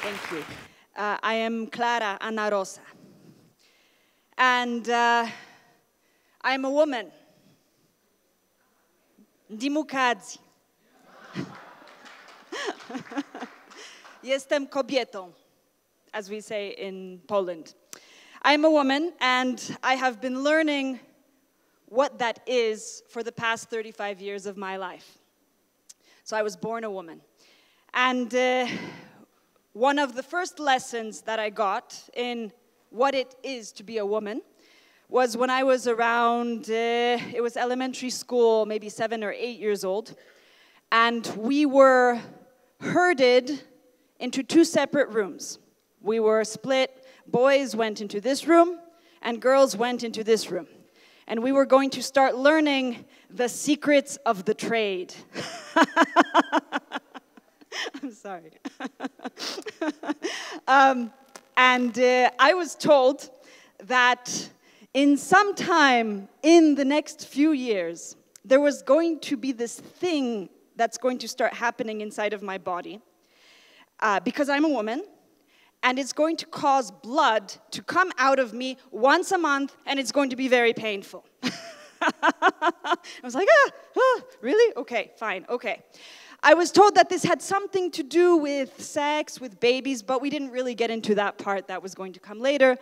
Thank you. I am Klara Anna Rosa. And I'm a woman. Dimukadzi. Jestem kobietą, as we say in Poland. I'm a woman, and I have been learning what that is for the past 35 years of my life. So I was born a woman. And one of the first lessons that I got in what it is to be a woman was when I was around, it was elementary school, maybe 7 or 8 years old, and we were herded into 2 separate rooms. We were split, boys went into this room, and girls went into this room. And we were going to start learning the secrets of the trade. I'm sorry. I was told that in some time in the next few years, there was going to be this thing that's going to start happening inside of my body because I'm a woman, and it's going to cause blood to come out of me once a month, and it's going to be very painful. I was like, really? Okay, fine, okay. I was told that this had something to do with sex, with babies, but we didn't really get into that part. That was going to come later.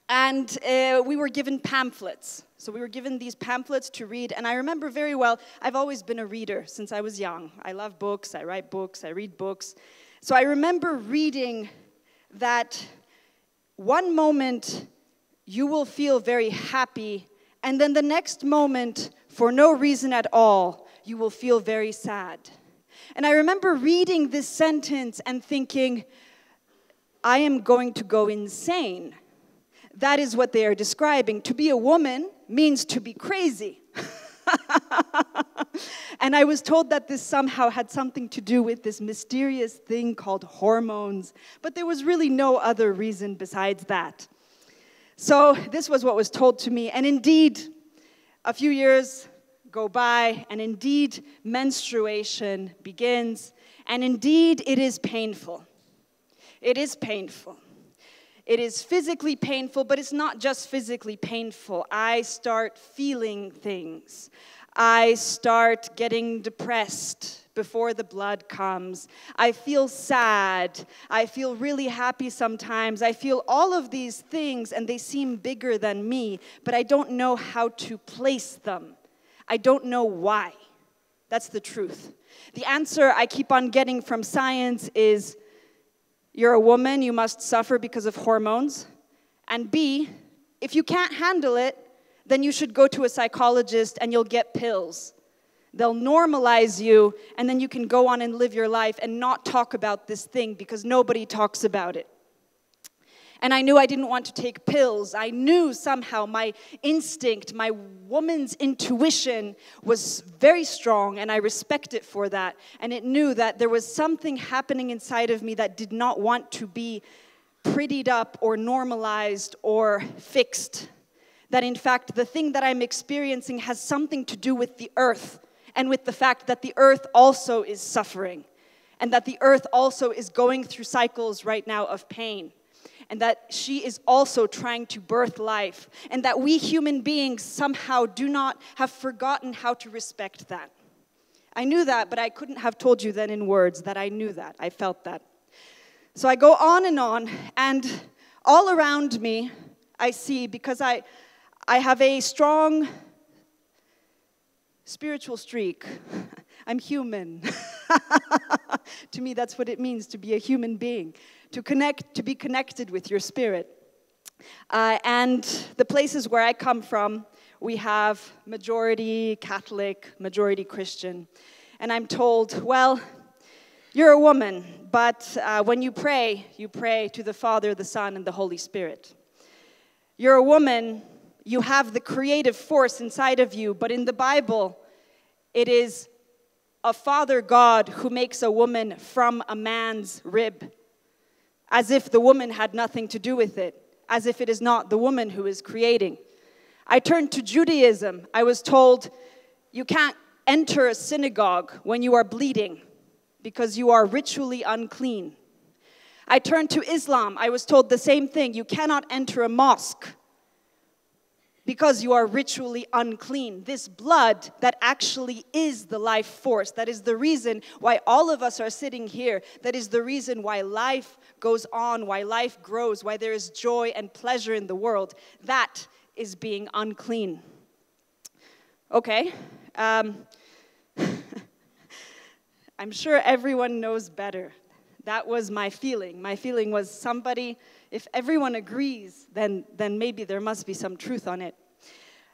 We were given pamphlets. So we were given these pamphlets to read, and I remember very well, I've always been a reader since I was young. I love books, I write books, I read books. So I remember reading that one moment you will feel very happy, and then the next moment, for no reason at all, you will feel very sad. And I remember reading this sentence and thinking, I am going to go insane. That is what they are describing. To be a woman means to be crazy. And I was told that this somehow had something to do with this mysterious thing called hormones, but there was really no other reason besides that. So this was what was told to me, and indeed, a few years go by, and indeed, menstruation begins, and indeed, it is painful. It is painful. It is physically painful, but it's not just physically painful. I start feeling things. I start getting depressed before the blood comes. I feel sad. I feel really happy sometimes. I feel all of these things, and they seem bigger than me, but I don't know how to place them. I don't know why. That's the truth. The answer I keep on getting from science is, you're a woman, you must suffer because of hormones. And B, if you can't handle it, then you should go to a psychologist and you'll get pills. They'll normalize you, and then you can go on and live your life and not talk about this thing because nobody talks about it. And I knew I didn't want to take pills. I knew somehow my instinct, my woman's intuition was very strong, and I respect it for that. And it knew that there was something happening inside of me that did not want to be prettied up or normalized or fixed. That in fact, the thing that I'm experiencing has something to do with the earth, and with the fact that the earth also is suffering, and that the earth also is going through cycles right now of pain. And that she is also trying to birth life, and that we human beings somehow have forgotten how to respect that. I knew that, but I couldn't have told you then in words that I knew that, I felt that. So I go on, and all around me I see, because I have a strong spiritual streak. I'm human. To me, that's what it means to be a human being. To be connected with your spirit. And the places where I come from, we have majority Catholic, majority Christian. And I'm told, well, you're a woman, but when you pray to the Father, the Son, and the Holy Spirit. You're a woman, You have the creative force inside of you, but in the Bible, it is a Father God who makes a woman from a man's rib, as if the woman had nothing to do with it, as if it is not the woman who is creating. I turned to Judaism. I was told you can't enter a synagogue when you are bleeding because you are ritually unclean. I turned to Islam. I was told the same thing. You cannot enter a mosque because you are ritually unclean. This blood that actually is the life force, that is the reason why all of us are sitting here, that is the reason why life goes on, why life grows, why there is joy and pleasure in the world, that is being unclean. Okay. I'm sure everyone knows better. That was my feeling. My feeling was somebody, if everyone agrees, then maybe there must be some truth on it.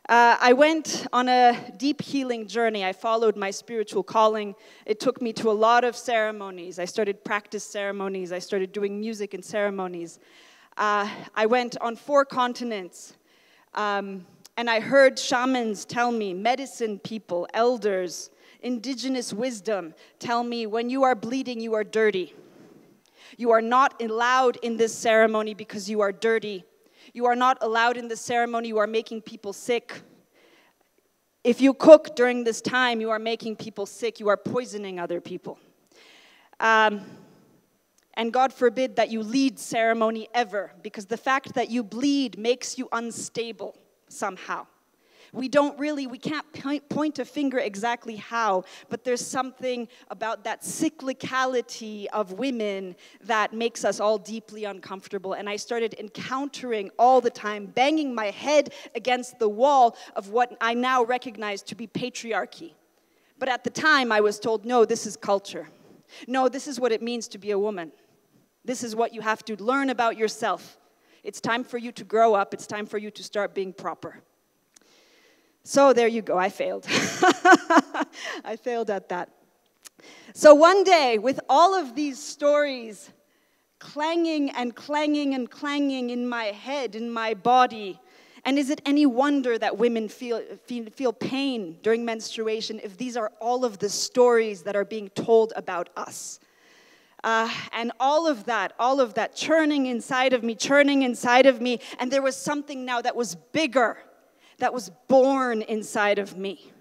I went on a deep healing journey. I followed my spiritual calling. It took me to a lot of ceremonies. I started practice ceremonies. I started doing music in ceremonies. I went on 4 continents. And I heard shamans tell me, medicine people, elders, indigenous wisdom, tell me, when you are bleeding, you are dirty. You are not allowed in this ceremony because you are dirty. You are not allowed in this ceremony. You are making people sick. If you cook during this time, you are making people sick. You are poisoning other people. And God forbid that you lead ceremony ever, because the fact that you bleed makes you unstable somehow. We can't point a finger exactly how, but there's something about that cyclicality of women that makes us all deeply uncomfortable. And I started encountering all the time, banging my head against the wall of what I now recognize to be patriarchy. But at the time, I was told, no, this is culture. No, this is what it means to be a woman. This is what you have to learn about yourself. It's time for you to grow up. It's time for you to start being proper. So there you go, I failed. I failed at that. So one day, with all of these stories clanging and clanging and clanging in my head, in my body, and is it any wonder that women feel pain during menstruation if these are all of the stories that are being told about us? And all of that churning inside of me, and there was something now that was bigger, that was born inside of me.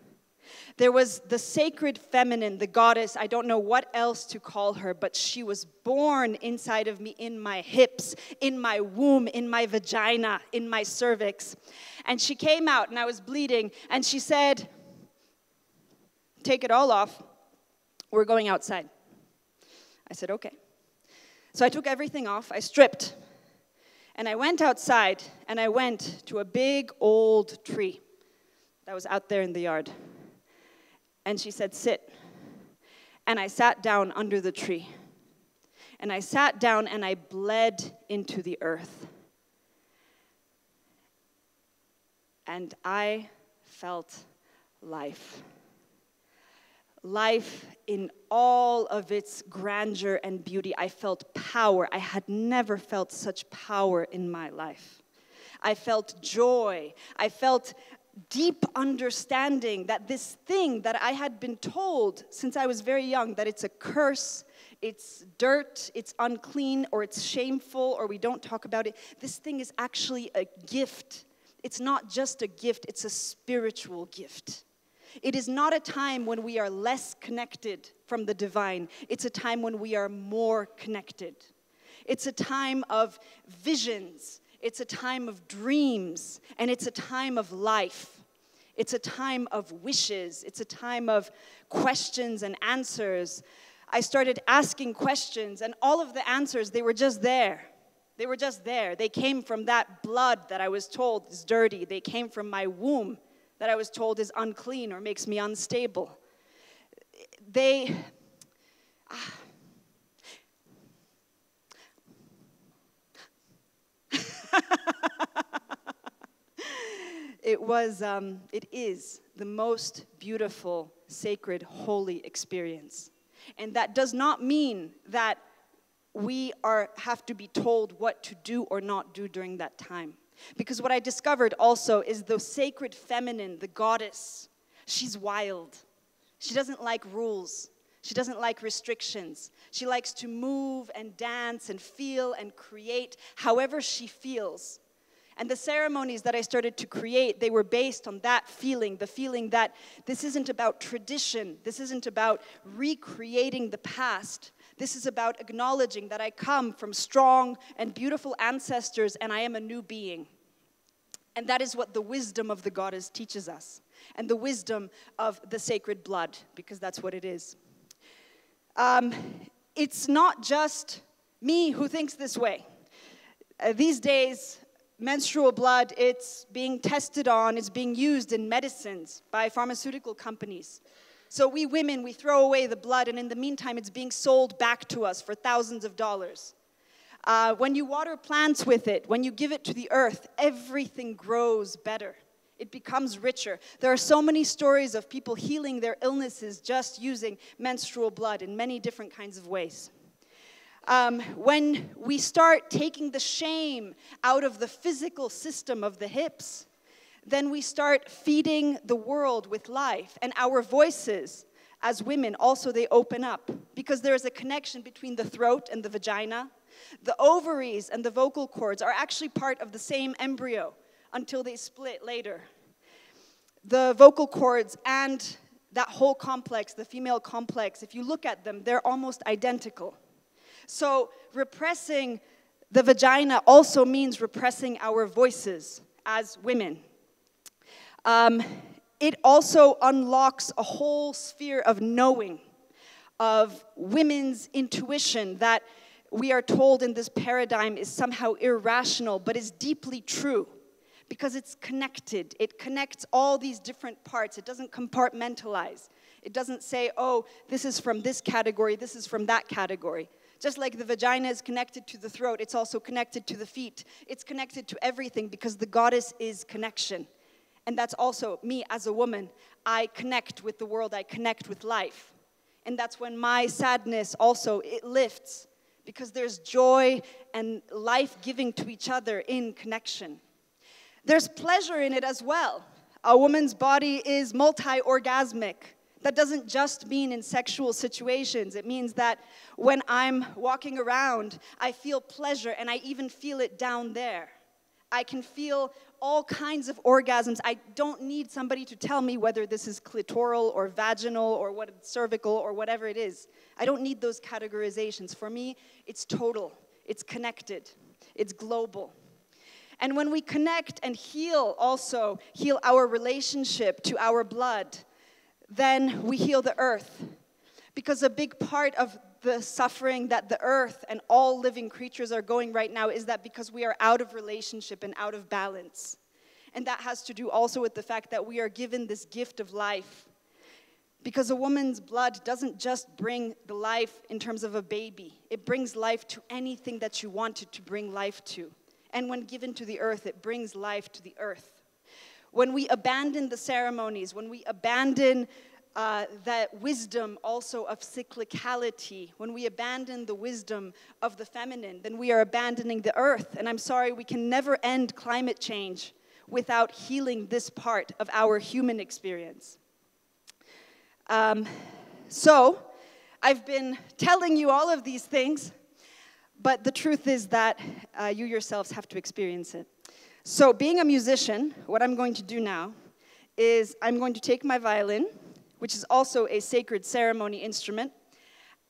There was the sacred feminine, the goddess, I don't know what else to call her, but she was born inside of me, in my hips, in my womb, in my vagina, in my cervix. And she came out, and I was bleeding, and she said, take it all off, we're going outside. I said, okay. So I took everything off, I stripped, and I went outside, and I went to a big old tree that was out there in the yard. And she said, sit. And I sat down under the tree. And I sat down, and I bled into the earth. And I felt life. Life in all of its grandeur and beauty. I felt power. I had never felt such power in my life. I felt joy. I felt deep understanding that this thing that I had been told since I was very young, that it's a curse, it's dirt, it's unclean, or it's shameful, or we don't talk about it. This thing is actually a gift. It's not just a gift, it's a spiritual gift. It is not a time when we are less connected from the divine. It's a time when we are more connected. It's a time of visions. It's a time of dreams. And it's a time of life. It's a time of wishes. It's a time of questions and answers. I started asking questions, and all of the answers, they were just there. They were just there. They came from that blood that I was told is dirty. They came from my womb that I was told is unclean or makes me unstable. It is the most beautiful, sacred, holy experience. And that does not mean that we have to be told what to do or not do during that time. Because what I discovered also is the sacred feminine, the goddess, she's wild. She doesn't like rules. She doesn't like restrictions. She likes to move and dance and feel and create however she feels. And the ceremonies that I started to create, they were based on that feeling, the feeling that this isn't about tradition. This isn't about recreating the past. This is about acknowledging that I come from strong and beautiful ancestors and I am a new being. And that is what the wisdom of the goddess teaches us. And the wisdom of the sacred blood, because that's what it is. It's not just me who thinks this way. These days, menstrual blood, it's being tested on, it's being used in medicines by pharmaceutical companies. So we women, we throw away the blood, and in the meantime, it's being sold back to us for thousands of dollars. When you water plants with it, when you give it to the earth, everything grows better. It becomes richer. There are so many stories of people healing their illnesses just using menstrual blood in many different kinds of ways. When we start taking the shame out of the physical system of the hips, then we start feeding the world with life. And our voices as women also, they open up because there is a connection between the throat and the vagina. The ovaries and the vocal cords are actually part of the same embryo until they split later. The vocal cords and that whole complex, the female complex, if you look at them, they're almost identical. So repressing the vagina also means repressing our voices as women. It also unlocks a whole sphere of knowing, of women's intuition that we are told in this paradigm is somehow irrational, but is deeply true because it's connected. It connects all these different parts. It doesn't compartmentalize. It doesn't say, oh, this is from this category, this is from that category. Just like the vagina is connected to the throat, it's also connected to the feet. It's connected to everything because the goddess is connection. And that's also me as a woman. I connect with the world, I connect with life. And that's when my sadness also, it lifts because there's joy and life giving to each other in connection. There's pleasure in it as well. A woman's body is multi-orgasmic. That doesn't just mean in sexual situations. It means that when I'm walking around, I feel pleasure and I even feel it down there. I can feel all kinds of orgasms. I don't need somebody to tell me whether this is clitoral or vaginal or what cervical or whatever it is. I don't need those categorizations. For me, it's total. It's connected. It's global. And when we connect and heal also, heal our relationship to our blood, then we heal the earth. Because a big part of the suffering that the earth and all living creatures are going right now is that because we are out of relationship and out of balance. And that has to do also with the fact that we are given this gift of life. Because a woman's blood doesn't just bring the life in terms of a baby. It brings life to anything that you wanted to bring life to. And when given to the earth, it brings life to the earth. When we abandon the ceremonies, when we abandon that wisdom also of cyclicality, when we abandon the wisdom of the feminine, then we are abandoning the earth. And I'm sorry, we can never end climate change without healing this part of our human experience. So, I've been telling you all of these things, but the truth is that you yourselves have to experience it. So, being a musician, what I'm going to do now is I'm going to take my violin, which is also a sacred ceremony instrument,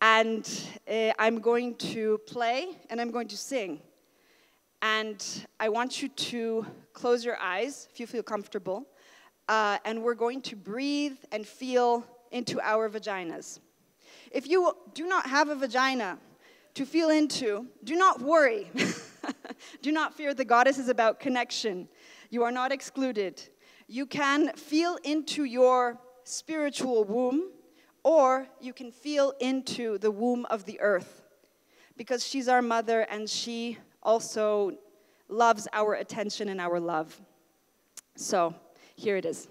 and I'm going to play and I'm going to sing. And I want you to close your eyes if you feel comfortable, and we're going to breathe and feel into our vaginas. If you do not have a vagina to feel into, do not worry. Do not fear. The goddess is about connection. You are not excluded. You can feel into your spiritual womb, or you can feel into the womb of the earth, because she's our mother and she also loves our attention and our love. So, here it is.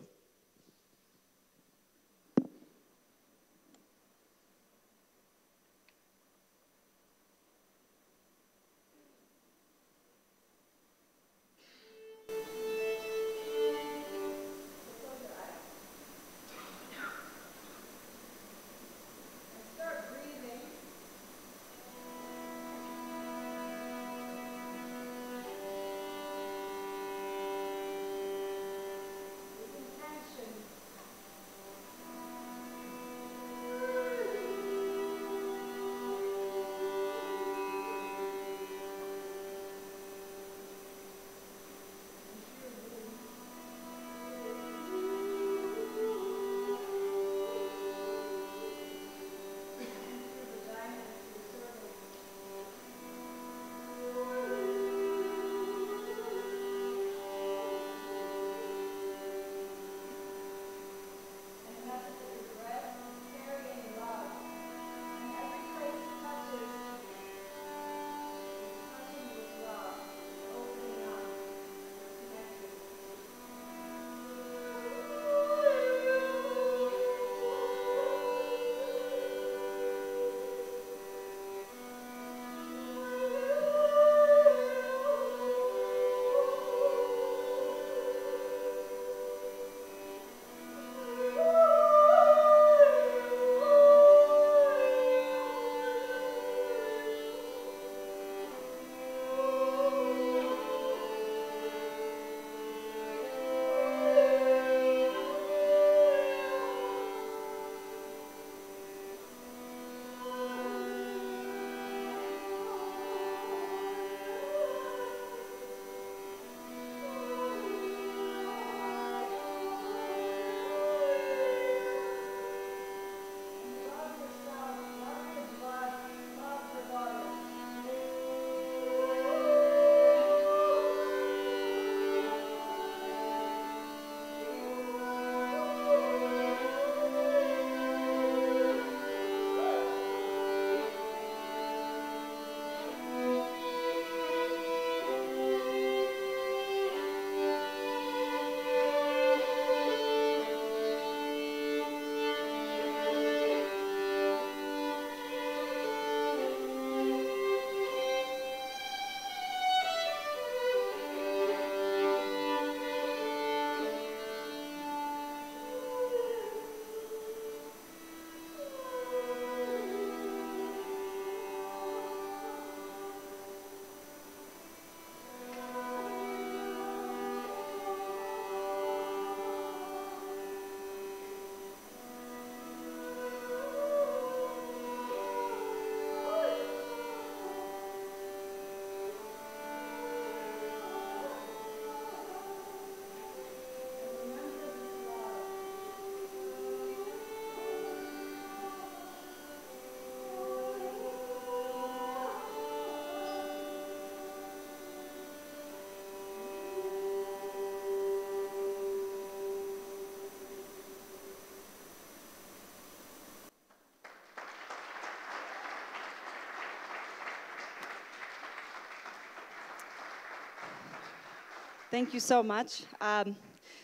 Thank you so much.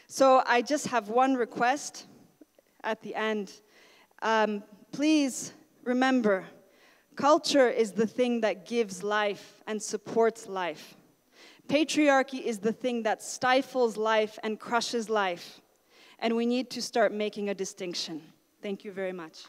So I just have one request at the end. Please remember, culture is the thing that gives life and supports life. Patriarchy is the thing that stifles life and crushes life. And we need to start making a distinction. Thank you very much.